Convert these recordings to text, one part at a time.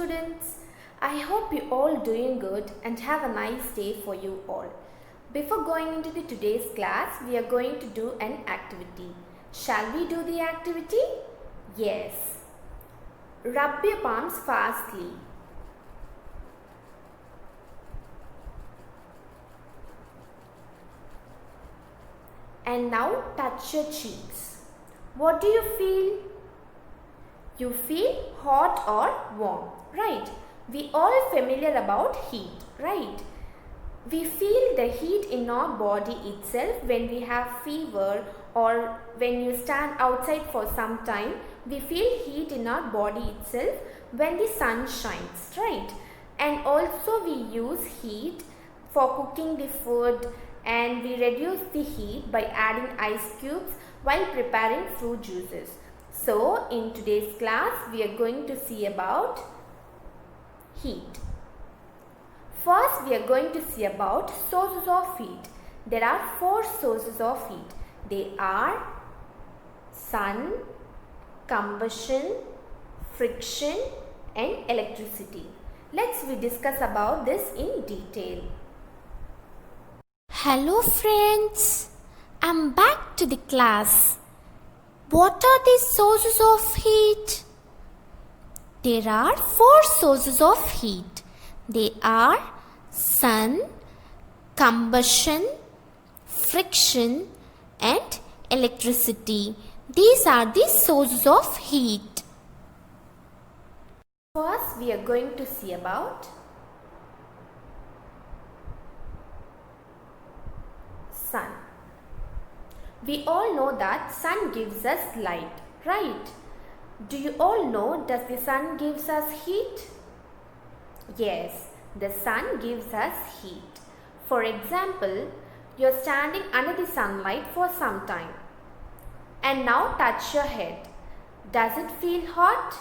students. I hope you all doing good and have a nice day for you all. Before going into today's class, we are going to do an activity. Shall we do the activity? Yes. Rub your palms fastly. And now touch your cheeks. What do you feel? You feel hot or warm, right? We all familiar about heat, right? We feel the heat in our body itself when we have fever or when you stand outside for some time. We feel heat in our body itself when the sun shines, right? And also we use heat for cooking the food, and we reduce the heat by adding ice cubes while preparing fruit juices. So in today's class we are going to see about heat. First we are going to see about sources of heat. There are 4 sources of heat. They are sun, combustion, friction and electricity. Let's discuss about this in detail. Hello friends, I'm back to the class. What are the sources of heat? There are 4 sources of heat. They are sun, combustion, friction and electricity. These are the sources of heat. First we are going to see about sun. We all know that sun gives us light, right? Do you all know does the sun gives us heat? Yes, the sun gives us heat. For example, you're standing under the sunlight for some time and now touch your head. Does it feel hot?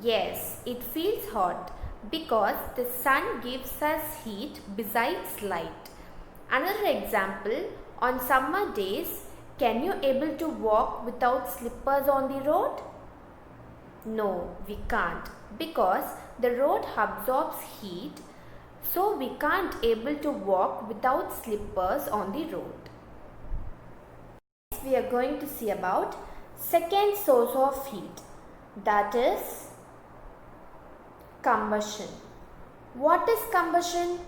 Yes, it feels hot because the sun gives us heat besides light. Another example, on summer days, can you able to walk without slippers on the road? No, we can't because the road absorbs heat, so we can't able to walk without slippers on the road. Next, we are going to see about second source of heat, that is combustion. What is combustion?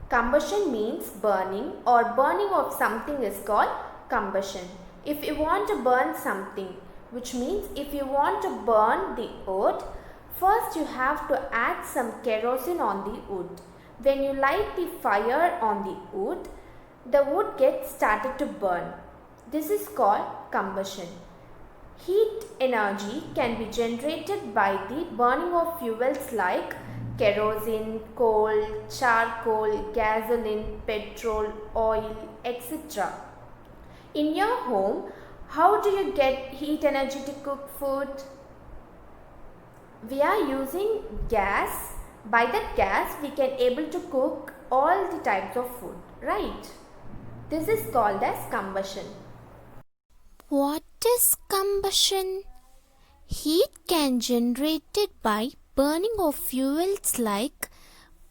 Combustion means burning, or burning of something is called combustion. If you want to burn something, which means if you want to burn the wood, first you have to add some kerosene on the wood. When you light the fire on the wood gets started to burn. This is called combustion. Heat energy can be generated by the burning of fuels like kerosene, coal, charcoal, gasoline, petrol, oil, etc. In your home, how do you get heat energy to cook food? We are using gas. By that gas, we can able to cook all the types of food, right? This is called as combustion. What is combustion? Heat can generated by burning of fuels like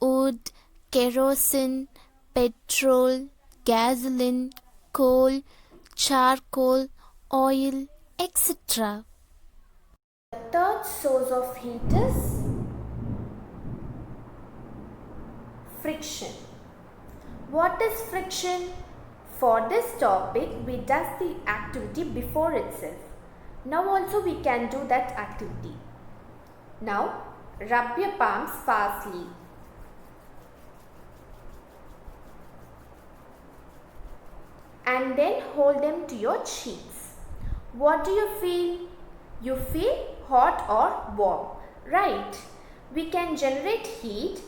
wood, kerosene, petrol, gasoline, coal, charcoal, oil, etc. The third source of heat is friction. What is friction? For this topic, we does the activity before itself. Now also we can do that activity. Now rub your palms fastly. And then hold them to your cheeks. What do you feel? You feel hot or warm, right? We can generate heat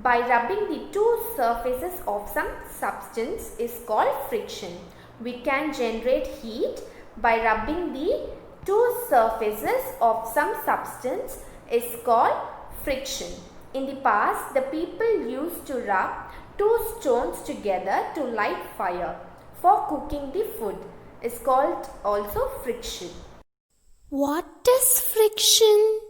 by rubbing the 2 surfaces of some substance is called friction. We can generate heat by rubbing the 2 surfaces of some substance is called friction. In the past, the people used to rub 2 stones together to light fire for cooking the food. Is called also friction. What is friction?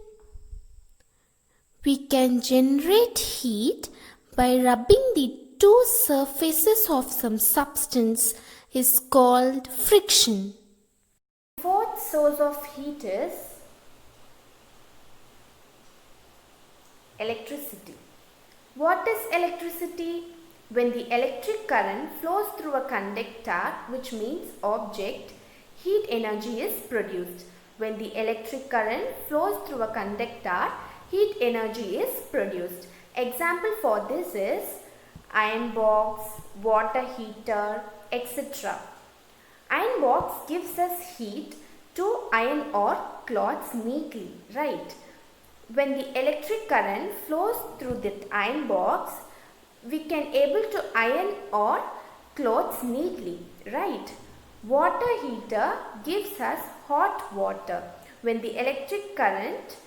We can generate heat by rubbing the two surfaces of some substance is called friction. Fourth source of heat is electricity. What is electricity? When the electric current flows through a conductor, which means object, heat energy is produced. When the electric current flows through a conductor, heat energy is produced. Example for this is iron box, water heater, etc. Iron box gives us heat to iron or clothes neatly, right? When the electric current flows through that iron box, we can able to iron or clothes neatly, right? Water heater gives us hot water. When the electric current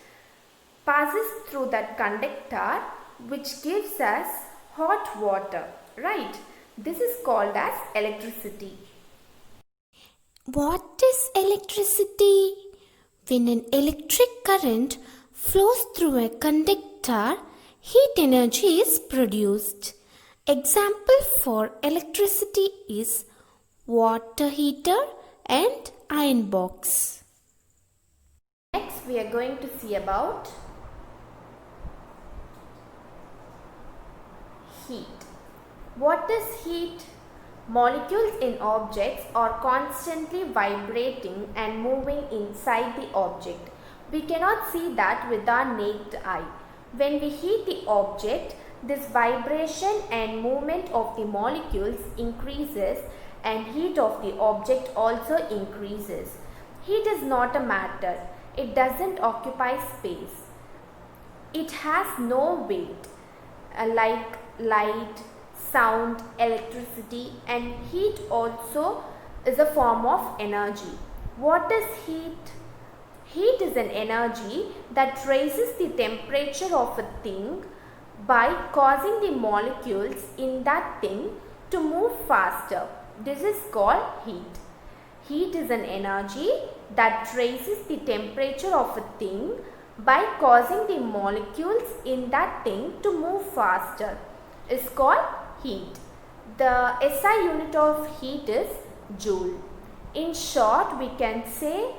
passes through that conductor, which gives us hot water, right? This is called as electricity. What is electricity? When an electric current flows through a conductor, heat energy is produced. Example for electricity is water heater and iron box. Next we are going to see about heat. What is heat? Molecules in objects are constantly vibrating and moving inside the object. We cannot see that with our naked eye. When we heat the object, this vibration and movement of the molecules increases and heat of the object also increases. Heat is not a matter. It doesn't occupy space. It has no weight, like light, sound, electricity, and heat also is a form of energy. What is heat? Heat is an energy that raises the temperature of a thing by causing the molecules in that thing to move faster. This is called heat. Heat is an energy that raises the temperature of a thing by causing the molecules in that thing to move faster. Is called heat. The SI unit of heat is joule. In short, we can say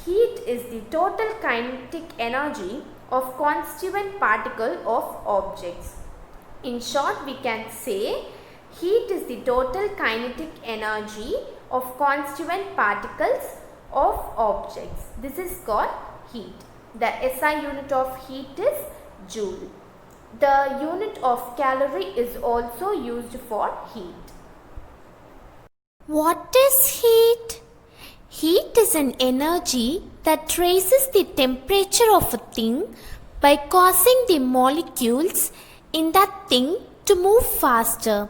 heat is the total kinetic energy of constituent particle of objects. In short, we can say heat is the total kinetic energy of constituent particles of objects. This is called heat. The SI unit of heat is joule. The unit of calorie is also used for heat. What is heat? Heat is an energy that raises the temperature of a thing by causing the molecules in that thing to move faster.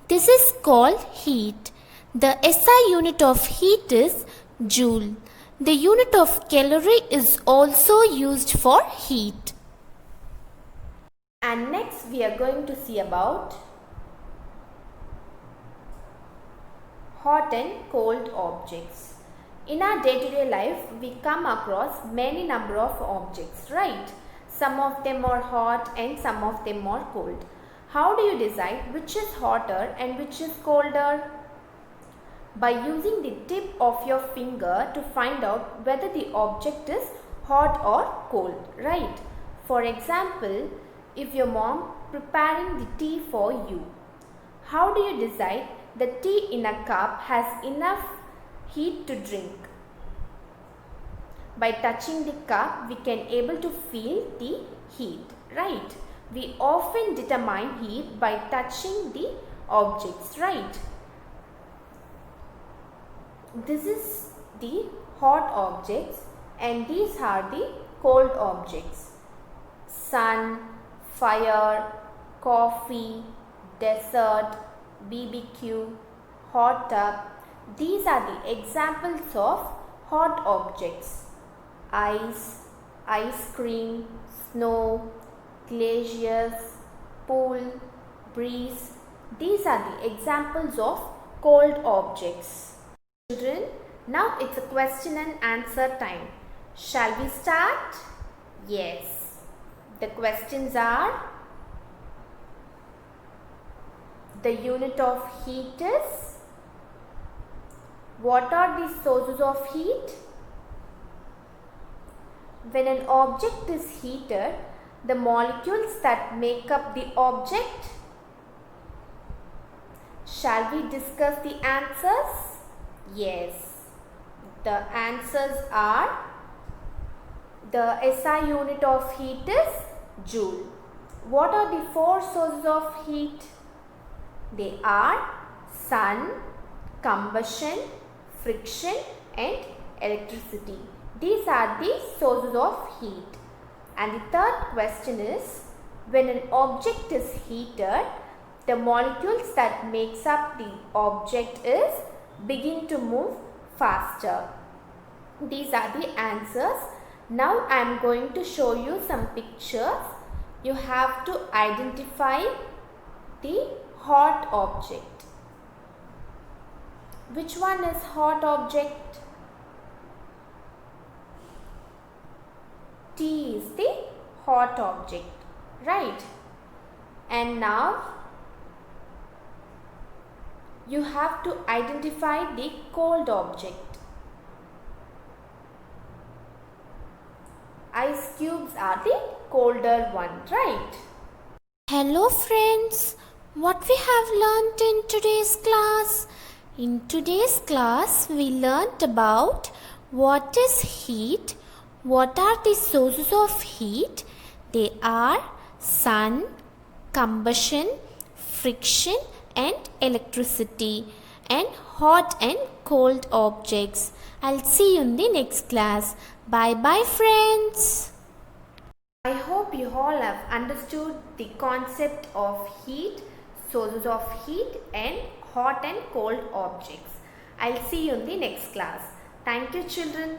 This is called heat. The SI unit of heat is joule. The unit of calorie is also used for heat. And next we are going to see about hot and cold objects. In our day-to-day life, we come across many number of objects, right? Some of them are hot and some of them are cold. How do you decide which is hotter and which is colder? By using the tip of your finger to find out whether the object is hot or cold, right? For example, if your mom preparing the tea for you, how do you decide the tea in a cup has enough heat to drink? By touching the cup, we can able to feel the heat, right? We often determine heat by touching the objects, right? This is the hot objects and these are the cold objects. Sun, fire, coffee, desert, BBQ, hot tub. These are the examples of hot objects. Ice, ice cream, snow, glaciers, pool, breeze. These are the examples of cold objects. Children, now it's a question and answer time. Shall we start? Yes. The questions are: the unit of heat is? What are the sources of heat? When an object is heated, the molecules that make up the object. Shall we discuss the answers? Yes. The answers are: the SI unit of heat is joule. What are the four sources of heat? They are sun, combustion, friction and electricity. These are the sources of heat. And the third question is: when an object is heated, the molecules that makes up the object is begin to move faster. These are the answers. Now I am going to show you some pictures. You have to identify the hot object. Which one is hot object? T is the hot object, right? And now you have to identify the cold object. Ice cubes are the colder one, right? Hello friends, what we have learnt in today's class? In today's class, we learnt about what is heat, what are the sources of heat. They are sun, combustion, friction and electricity, and hot and cold objects. I'll see you in the next class. Bye bye friends. I hope you all have understood the concept of heat, sources of heat and hot and cold objects. I'll see you in the next class. Thank you children.